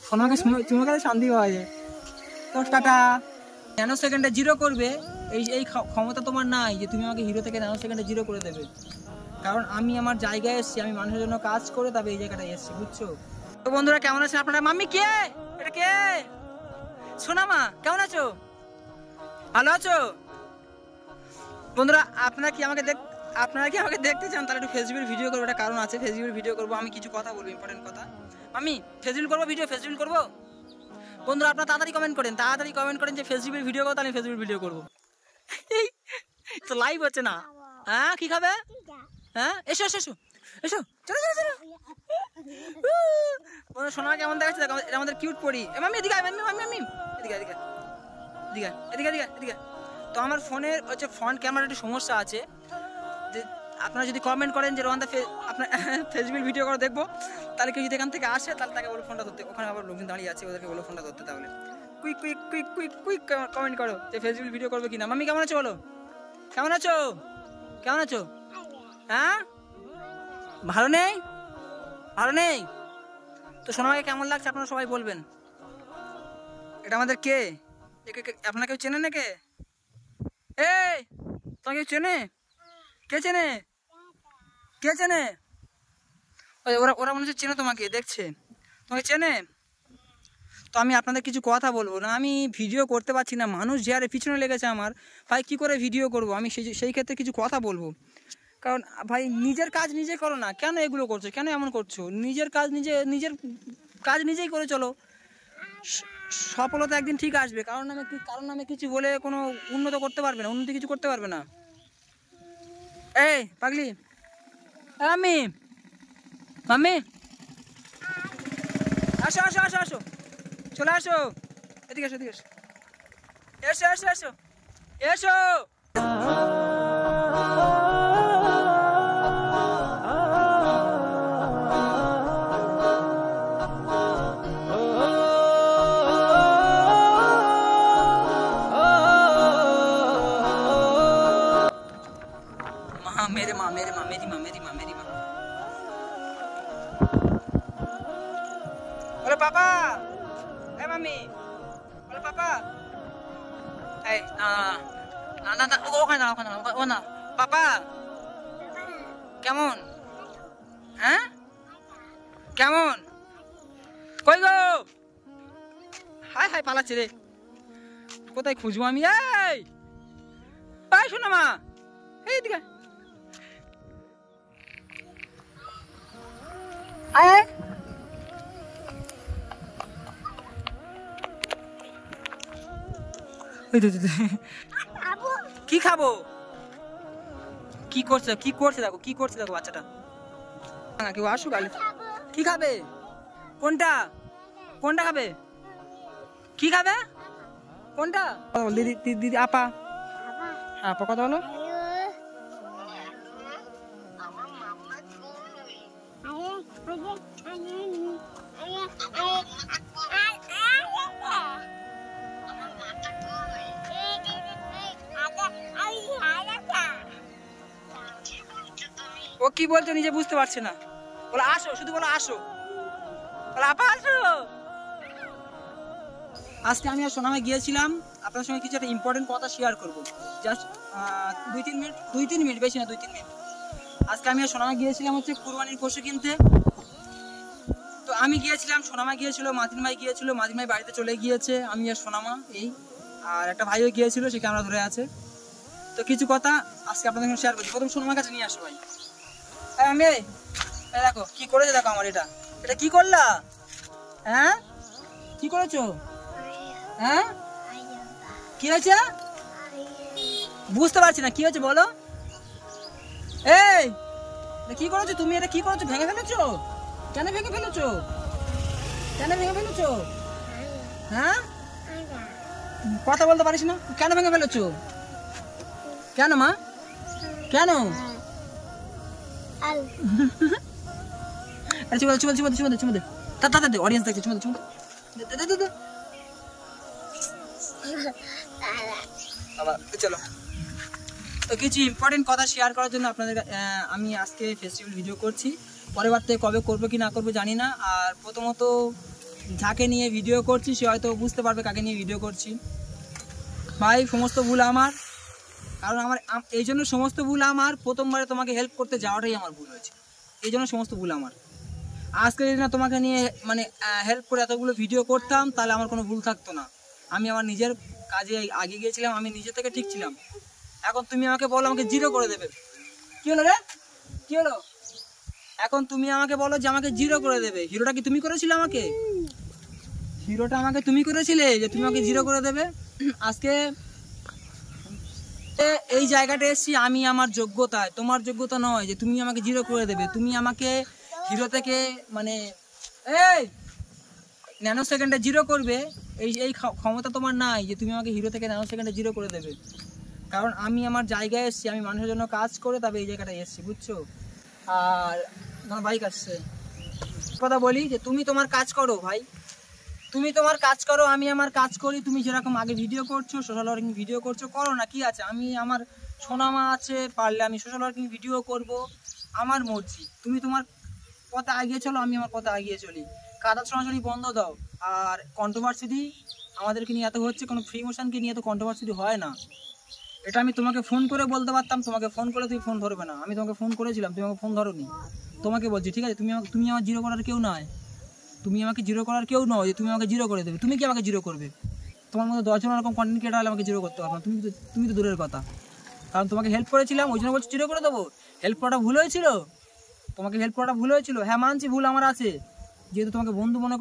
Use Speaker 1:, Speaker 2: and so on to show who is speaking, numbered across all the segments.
Speaker 1: তোমাকে শান্তি পাওয়া যায়। তো টাটা। ন্যানো সেকেন্ডে 0 করবে এই ক্ষমতা তোমার নাই যে তুমি আমাকে হিরো থেকে ন্যানো সেকেন্ডে 0 করে দেবে। কারণ আমি আমার জায়গায় এসেছি, আমি মানুষের জন্য কাজ করে তবে এই জায়গাটায় এসেছি, বুঝছো? তো বন্ধুরা কেমন আছেন আপনারা? মাম্মি কে? এটা কে? সোনা মা কেমন আছো? ভালো আছো? বন্ধুরা আপনারা কি আমাকে দেখতে চান তাহলে একটু ফেসবুকের ভিডিও করবো। একটা কারণ আছে, ফেসবুকের ভিডিও করবো, আমি কিছু কথা বলবো, ইম্পর্টেন্ট কথা। মাম্মি ফেসবুক করবো, ফেসবুক করবো। বন্ধুরা আপনারা তাড়াতাড়ি কমেন্ট করেন যে ফেসবুকের ভিডিও করো, তাহলে ফেসবুকের ভিডিও করবো। তো লাইভ হচ্ছে না। হ্যাঁ কি খাবে? হ্যাঁ এসো এসো এসো এসো, চলো চলো চলো। সোনা কেমন দেখাচ্ছে দেখো, এটা আমাদের কিউট পরি। মাম্মি এদিকে আয়, মাম্মি এদিকে এদিকে এদিকে এদিকে এদিকে এদিকে। তো আমার ফোনের হচ্ছে ফ্রন্ট ক্যামেরার একটু সমস্যা আছে, যে আপনারা যদি কমেন্ট করেন যে রোহানদা আপনার ফেসবুক ভিডিও করে দেখবো, তাহলে কেউ যদি এখান থেকে আসে তাহলে তাকে বলো ফোনটা ধরতে। ওখানে আবার লোকজন দাঁড়িয়ে আছে, ওদেরকে বলো ফোনটা ধরতে। তাহলে quick quick quick quick quick comment করো যে ফেসবুক ভিডিও করবে কিনা। মাম্মি কেমন আছো বলো? কেমন আছো? কেমন আছো? হ্যাঁ ভালো নেই? ভালো নেই? তো সোনামাকে কেমন লাগছে আপনারা সবাই বলবেন। এটা আমাদের কে? আপনারা কেউ চেনেন না? কে এই তোমাকে কেউ চেনে? কে চেনে? কে চেনে? ওরা মনে হচ্ছে চেনে, তোমাকে দেখছে, তোমাকে চেনে। তো আমি আপনাদের কিছু কথা বলবো না, আমি ভিডিও করতে পারছি না, মানুষ যারে পিছনে লেগেছে আমার। ভাই কি করে ভিডিও করব আমি, সেই ক্ষেত্রে কিছু কথা বলবো। কারণ ভাই নিজের কাজ নিজে করো না, কেন এগুলো করছো, কেন এমন করছো? নিজের কাজ নিজেই করে চলো, সফলতা একদিন ঠিক আসবে। কারণ আমি কিছু বলে কোনো উন্নতি কিছু করতে পারবে না। এই পাগলি, মাম্মি মাম্মি আসো আসো আসো আসো, চলে আসো, এদিকে এসো, এদিকে এসো, এসো এসো এসো এসো। मेरे माँ मेरी माँ। बोलो पापा, ए मम्मी, बोलो पापा, ए ना ओखाने पापा কেমন? হ্যাঁ কেমন? কই গো? হাই হাই পালাচ্ছে রে, কোথায় খুঁজবো আমি? এই শোনো মা, এই দিকে আয়। কি খাবো? কি করছে দেখো বাচ্চাটা। কেউ আসুক, কি খাবে? কোনটা খাবে? কি খাবে? কোনটা? দিদি আপা কথা বলো। ও কি বলছো নিজে বুঝতে পারছে না, বলো আসো, শুধু বলো আসো, বলো আপা আসো। আজকে আমি আর সোনামে গিয়েছিলাম, আপনার সঙ্গে কিছু একটা ইম্পর্টেন্ট কথা শেয়ার করবো, জাস্ট 2-3 মিনিট, বেশি না 2-3 মিনিট। আজকে আমি আর সোনামে গিয়েছিলাম হচ্ছে কুরবানির পশু কিনতে। তো আমি গিয়েছিলাম, সোনামা গিয়েছিল, মাদিন ভাই গিয়েছিল, মাদিন ভাই বাড়িতে চলে গিয়েছে, আমি আর সোনামা এই, আর একটা ভাইও গিয়েছিল, সে ক্যামেরা ধরে আছে। তো কিছু কথা আজকে আপনাদের সঙ্গে শেয়ার করছি। প্রথম সোনামার কাছে নিয়ে আসো ভাই। আমি দেখো কি করেছে, দেখো আমার এটা কি করলা? হ্যাঁ কি করেছো? হ্যাঁ কি হয়েছে? বুঝতে পারছি না, কি হয়েছে বলো। এই কি করেছো তুমি? এটা কি করেছো? ভেঙে ফেলেছো? কেন ভেঙে ফেলেছো? হ্যাঁ কথা বলতে পারিস না, কেন ভেঙে ফেলেছো? কেন মা, কেন? অডিয়েন্স দেখছে, চলো। তো কিছু ইম্পর্টেন্ট কথা শেয়ার করার জন্য আপনাদের আমি আজকে ফেস্টিভ্যাল ভিডিও করছি। পরের বার থেকে কবে করবো কি না করবো জানি না। আর প্রথমত যাকে নিয়ে ভিডিও করছি সে হয়তো বুঝতে পারবে কাকে নিয়ে ভিডিও করছি। ভাই সমস্ত ভুল আমার, কারণ আমার এই জন্য সমস্ত ভুল আমার, প্রথমবারে তোমাকে হেল্প করতে যাওয়াটাই আমার ভুল হয়েছে, এই জন্য সমস্ত ভুল আমার। আজকে যদি না তোমাকে নিয়ে মানে হেল্প করে এতগুলো ভিডিও করতাম তাহলে আমার কোনো ভুল থাকতো না। আমি আমার নিজের কাজে আগে গিয়েছিলাম, আমি নিজে থেকে ঠিক ছিলাম। এখন তুমি আমাকে বলো আমাকে জিরো করে দেবে, কী হলো রে, কী হলো? এখন তুমি আমাকে বলো যে আমাকে জিরো করে দেবে। হিরোটা কি তুমি করেছিলে আমাকে? হিরোটা আমাকে তুমি করেছিলে যে তুমি আমাকে জিরো করে দেবে। আজকে এই জায়গাটা এসেছি আমি আমার যোগ্যতায়, তোমার যোগ্যতা নয় যে তুমি আমাকে জিরো করে দেবে। তুমি আমাকে হিরো থেকে মানে এই ন্যানো সেকেন্ডে জিরো করবে, এই ক্ষমতা তোমার নাই যে তুমি আমাকে হিরো থেকে ন্যানো সেকেন্ডে জিরো করে দেবে। কারণ আমি আমার জায়গায় এসেছি, আমি মানুষের জন্য কাজ করে তবে এই জায়গাটায় এসেছি, বুঝছো? আর তোমার বাইক আসছে, কথা বলি যে তুমি তোমার কাজ করো ভাই, তুমি তোমার কাজ করো, আমি আমার কাজ করি। তুমি যেরকম আগে ভিডিও করছো, সোশ্যাল ওয়ার্কিং ভিডিও করছো, করো না, কি আছে? আমি আমার সোনামা আছে, পারলে আমি সোশ্যাল ওয়ার্কিং ভিডিও করব, আমার মর্জি। তুমি তোমার পথে এগিয়ে চলো, আমি আমার পথে এগিয়ে চলি। কাদা ছড়াছড়ি বন্ধ দাও। আর কন্ট্রোভার্সি আমাদেরকে নিয়ে এত হচ্ছে, কোনো ফ্রি মোশনকে নিয়ে এত কন্ট্রোভার্সি হয় না। এটা আমি তোমাকে ফোন করে বলতে পারতাম, তোমাকে ফোন করে তুমি ফোন ধরবে না। আমি তোমাকে ফোন করেছিলাম, তুমি আমাকে ফোন ধরোনি। তোমাকে বলছি ঠিক আছে, তুমি আমার জিরো করার কেউ নয়, তুমি আমাকে জিরো করার কেউ নয় যে তুমি আমাকে জিরো করে দেবে। তুমি কি আমাকে জিরো করবে? তোমার মতো 10 জন এরকম কন্টেন্ট ক্রিয়েটার হলে আমাকে জিরো করতে পারবে না। তুমি তো দূরের কথা, কারণ তোমাকে হেল্প করেছিলাম ওই জন্য বলছি জিরো করে দেবো। হেল্প করাটা ভুল হয়েছিল, তোমাকে হেল্প করাটা ভুল হয়েছিল। হ্যাঁ মানছি ভুল আমার আছে, যেহেতু তোমাকে বন্ধু মনে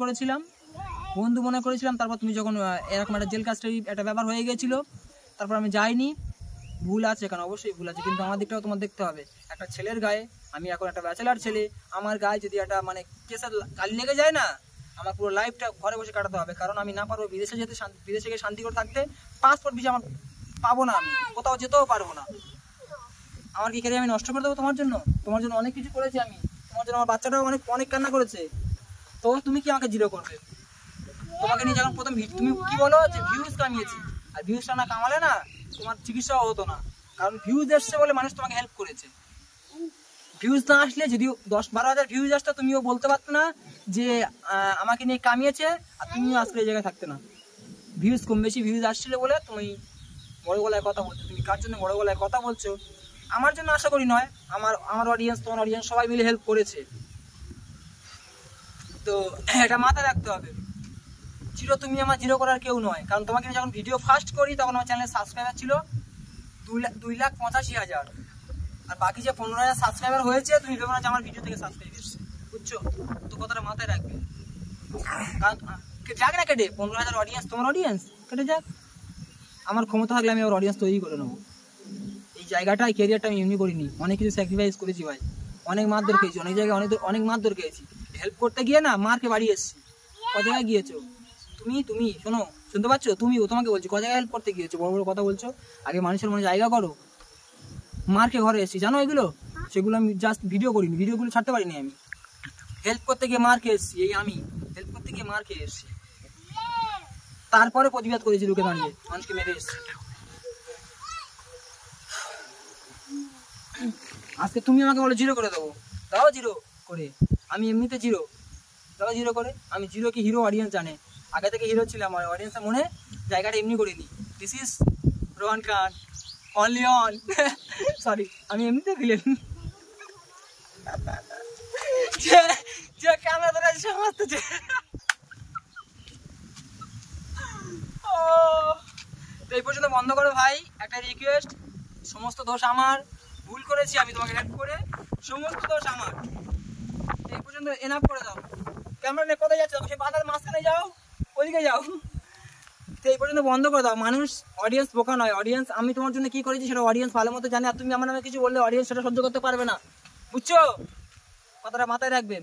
Speaker 1: করেছিলাম, তারপর তুমি যখন এরকম একটা জেল কাস্টাডি একটা ব্যাপার হয়ে গেছিলো, তারপর আমি যাইনি। ভুল আছে, কারণ অবশ্যই ভুল আছে, কিন্তু আমার দিকটাও তোমার দেখতে হবে। একটা ছেলের গায়ে, আমি এখন একটা ব্যাচেলার ছেলে, আমার গায়ে যদি একটা মানে কেসের গালি লেগে যায় না, আমার পুরো লাইফটা ঘরে বসে কাটাতে হবে। কারণ আমি না পারবো বিদেশে যেতে, বিদেশে গিয়ে শান্তি করে থাকতে। পাসপোর্ট ভিসা আমার পাবো না, আমি কোথাও যেতেও পারবো না। আমার কি ক্যারিয়ার আমি নষ্ট করে দেবো তোমার জন্য? তোমার জন্য অনেক কিছু করেছি আমি, তোমার জন্য আমার বাচ্চাটাও অনেক কান্না করেছে। তো তুমি কি আমাকে জিরো করবে? তোমাকে নিয়ে যখন প্রথম তুমি কি বলো যে ভিউজ কামিয়েছি, আর ভিউজটা না কামালে না তোমার চিকিৎসাও হতো না। কারণ ভিউজ এসছে বলে মানুষ তোমাকে হেল্প করেছে। ভিউজ না আসলে যদিও 10-12 হাজার ভিউজ আসতো, তুমিও বলতে পারতো না যে আমাকে নিয়ে কামিয়েছে, আর তুমিও আজকে এই জায়গায় থাকতে না। ভিউজ কম বেশি ভিউজ আসছিল বলে তুমি বড় গলায় কথা বলছো। তুমি কার জন্য বড় গলায় কথা বলছো? আমার জন্য আশা করি নয়, আমার অডিয়েন্স, তোমার অডিয়েন্স সবাই মিলে হেল্প করেছে। তো এটা মাথায় রাখতে হবে। জিরো তুমি আমার জিরো করার কেউ নয়, কারণ তোমাকে যখন ভিডিও ফার্স্ট করি তখন আমার চ্যানেলে সাবস্ক্রাইবার ছিল 2,85,000, আর বাকি যে 15,000 সাবস্ক্রাইবার হয়েছে তুমি ভেবো না যে আমার ভিডিও থেকে সাবস্ক্রাইব এসছে, বুঝছো? তো কথাটা মাথায় রাখবে। কারণ যাক না কেটে 15,000 অডিয়েন্স, তোমার অডিয়েন্স কেটে যাক, আমার ক্ষমতা থাকলে আমি আমার অডিয়েন্স তৈরি করে নেবো। এই জায়গাটা, এই ক্যারিয়ারটা আমি এমনি করিনি, অনেক কিছু স্যাক্রিফাইস করেছি ভাই, অনেক মারধর খেয়েছি, অনেক জায়গায় অনেক মারধর খেয়েছি। হেল্প করতে গিয়ে না মারকে বাড়ি এসেছি। ক জায়গায় গিয়েছো তুমি শোনো, শুনতে পাচ্ছ? তোমাকে বলছি, ক জায়গায় হেল্প করতে গিয়েছো? বড় বড় কথা বলছো, আগে মানুষের মনে জায়গা করো। মারকে ঘরে এসেছি, জানো এগুলো? সেগুলো আমি জাস্ট ভিডিও করিনি, ভিডিওগুলো ছাড়তে পারিনি। আমি হেল্প করতে গিয়ে মার খেয়ে এসেছি, আমি হেল্প করতে গিয়ে মার খেয়ে এসেছি, তারপরে প্রতিবাদ করেছি লোকে দাঁড়িয়ে, মানুষকে মেরে এসেছি। আজকে তুমি আমাকে বলো জিরো করে দেবো, দাও জিরো করে। আমি এমনিতে জিরো, দাও জিরো করে। আমি জিরো কি হিরো অডিয়েন্স জানে, আগে থেকে হিরো ছিলাম, আমার অডিয়েন্সের মনে জায়গাটা এমনি করে নিই। This is Rohan Khan, only on sorry, আমি এমনিতে ভিলেন। যে ক্যামেরা ধরে সমস্ত এই পর্যন্ত বন্ধ করো ভাই, একটা রিকোয়েস্ট। সমস্ত দোষ আমার, ভুল করেছি আমি তোমাকে হেল্প করে, সমস্ত দোষ আমার। এই পর্যন্ত এনাফ করে দাও। ক্যামেরা নিয়ে কোথায় যাচ্ছ? সে বাজার মাঝখানে যাও, ওইদিকে যাও। তো এই পর্যন্ত বন্ধ করে দাও। মানুষ, অডিয়েন্স বোকা নয়। অডিয়েন্স আমি তোমার জন্য কি করেছি সেটা অডিয়েন্স ভালো মতো জানে, আর তুমি আমার নামে কিছু বললে অডিয়েন্স সেটা সহ্য করতে পারবে না, বুঝছো? কথাটা মাথায় রাখবেন।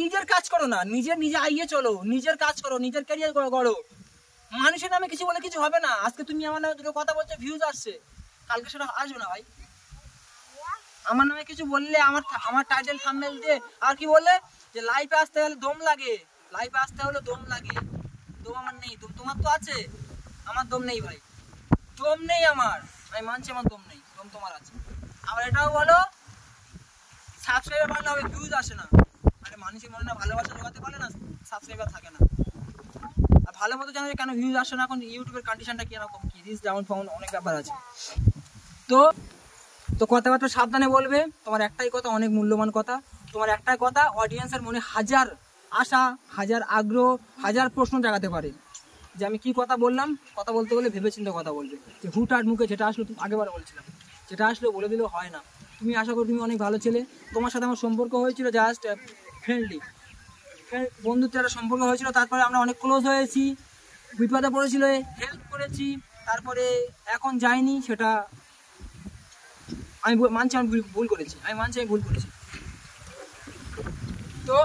Speaker 1: নিজের কাজ করো না, নিজে আইয়ে চলো, নিজের কাজ করো, নিজের ক্যারিয়ার গড়ো। মানুষের নামে কিছু বলে কিছু হবে না। আজকে তুমি আমার নামে দুটো কথা বলছো, ভিউজ আসছে, কালকে সেটা আসবে না ভাই। আমার নামে কিছু বললে আমার টাইটেল থাম্বনেল দিয়ে আর কি বললে যে লাইভে আসতে হলে দম লাগে, লাইভে আসতে হলে দম লাগে। দম আমার নেই, দম তোমার তো আছে, আমার দম নেই ভাই, দম নেই আমার। আমি মানছি আমার দম নেই, দম তোমার আছে। আবার এটাও বলো সাবস্ক্রাইবার বাড়লে হবে, ভিউজ আসে না। আরে মানুষের মনে না ভালোবাসা জোগাতে পারলে না সাবস্ক্রাইবার থাকে না। আর ভালো মতো জানো যে কেন ভিউজ আসে না, এখন ইউটিউবের কন্ডিশনটা কিরকম, কি রিচ ডাউন ফাউন অনেক ব্যাপার আছে। তো তো কথাবার্তা সাবধানে বলবে। তোমার একটাই কথা, অনেক মূল্যবান কথা, তোমার একটাই কথা, অডিয়েন্সের মনে হাজার আশা, হাজার আগ্রহ, হাজার প্রশ্ন জাগাতে পারে যে আমি কি কথা বললাম। কথা বলতে বলে ভেবেচিন্তে কথা বলবে, যে হুটহাট মুখে যেটা আসলো, তুমি আগেবার বলছিলাম, যেটা আসলো বলে দিলেও হয় না। তুমি আশা করি তুমি অনেক ভালো ছেলে, তোমার সাথে আমার সম্পর্ক হয়েছিল জাস্ট ফ্রেন্ডলি, বন্ধুত্বের একটা সম্পর্ক হয়েছিল। তারপরে আমরা অনেক ক্লোজ হয়েছি, বিপদে পড়েছিল, হেল্প করেছি। তারপরে এখন যাইনি, সেটা আমি মানছি, আমি ভুল করেছি, আমি মানছি আমি ভুল করেছি। তো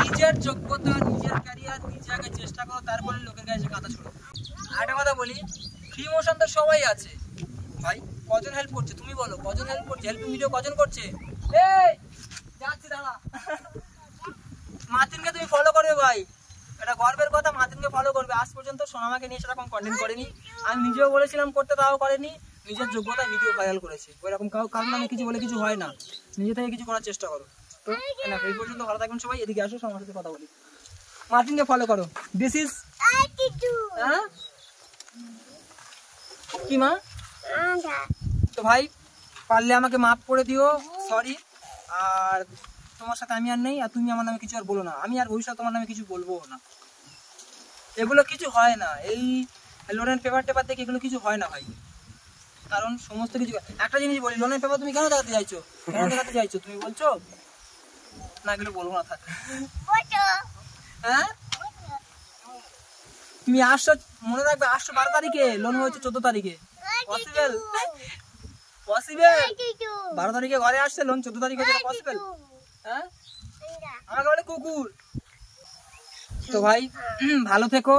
Speaker 1: নিজের যোগ্যতা, নিজের ক্যারিয়ার নিজে আগে চেষ্টা করো, তারপরে লোকের কাছে কথা শোনো। আরেকটা কথা বলি, ফ্রি মোশন তো সবাই আছে ভাই, কজন হেল্প করছে তুমি বলো, কজন হেল্প করছে, হেল্পিং ভিডিও কজন করছে? এই যাচ্ছি দাঁড়া। মাতিনকে তুমি ফলো করবে ভাই, এটা গর্বের কথা, মাতিনকে ফলো করবে। আজ পর্যন্ত সোনামাকে নিয়ে সেরকম কন্টেন্ট করেনি, আমি নিজেও বলেছিলাম করতে, তাও করেনি। নিজের যোগ্যতা ভিডিও ভাইরাল করেছে, ওইরকম কারণ আমি কিছু বলে কিছু হয় না, নিজে থেকে কিছু করার চেষ্টা করো। তো এই পর্যন্ত ভালো থাকবেন সবাই, এদিকে আসো আমার সাথে কথা বলি। মার্টিনকে ফলো করো, দিস ইজ কি মা। তো ভাই পারলে আমাকে মাফ করে দিও, সরি। আর তোমার সাথে আমি আর নেই, আর তুমি আমার নামে কিছু আর বলো না, আমি আর ভবিষ্যৎ তোমার নামে কিছু বলবো না। এগুলো কিছু হয় না, এই লোনের পেপার টেপার দেখে এগুলো কিছু হয় না ভাই। কারণ সমস্ত কিছু, একটা জিনিস বলি, লোনের পেপার তুমি কেন দেখাতে চাইছো, কেন দেখাতে চাইছো তুমি বলছো না, এগুলো বলবো না থাক। হ্যাঁ তুমি আসছো, মনে রাখবে আসছো 12 তারিখে, লোন হয়েছে 14 তারিখে। পসিবল? পসিবল? 12 তারিখে ঘরে আসছে, লোন 14 তারিখে হয়েছে, পসিবল? হ্যাঁ আমাকে বলে কুকুর। তো ভাই ভালো থেকো,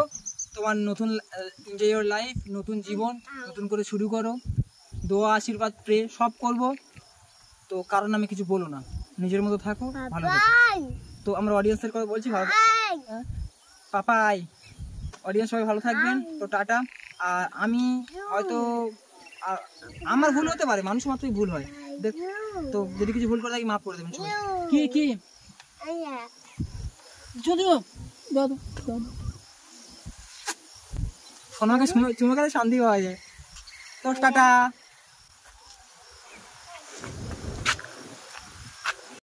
Speaker 1: তোমার নতুন এনজয় ইওর লাইফ, নতুন জীবন নতুন করে শুরু করো। দোয়া আশীর্বাদ প্রে সব করবো। তো কারণ আমি কিছু বলো না, নিজের মতো থাকো, ভালো থেকো। তো আমরা অডিয়েন্সের কথা বলছি, ভালো পাপাই, অডিয়েন্স সবাই ভালো থাকবেন। তো টাটা। আর আমি হয়তো আমার ভুল হতে পারে, মানুষ মাত্রই ভুল হয়, তো যদি কিছু ভুল করে থাকি মাফ করে দেবেন সবাই। কি কি যদিও সোনাকে চুমে গেলে শান্তি পাওয়া যায়। তো টাটা।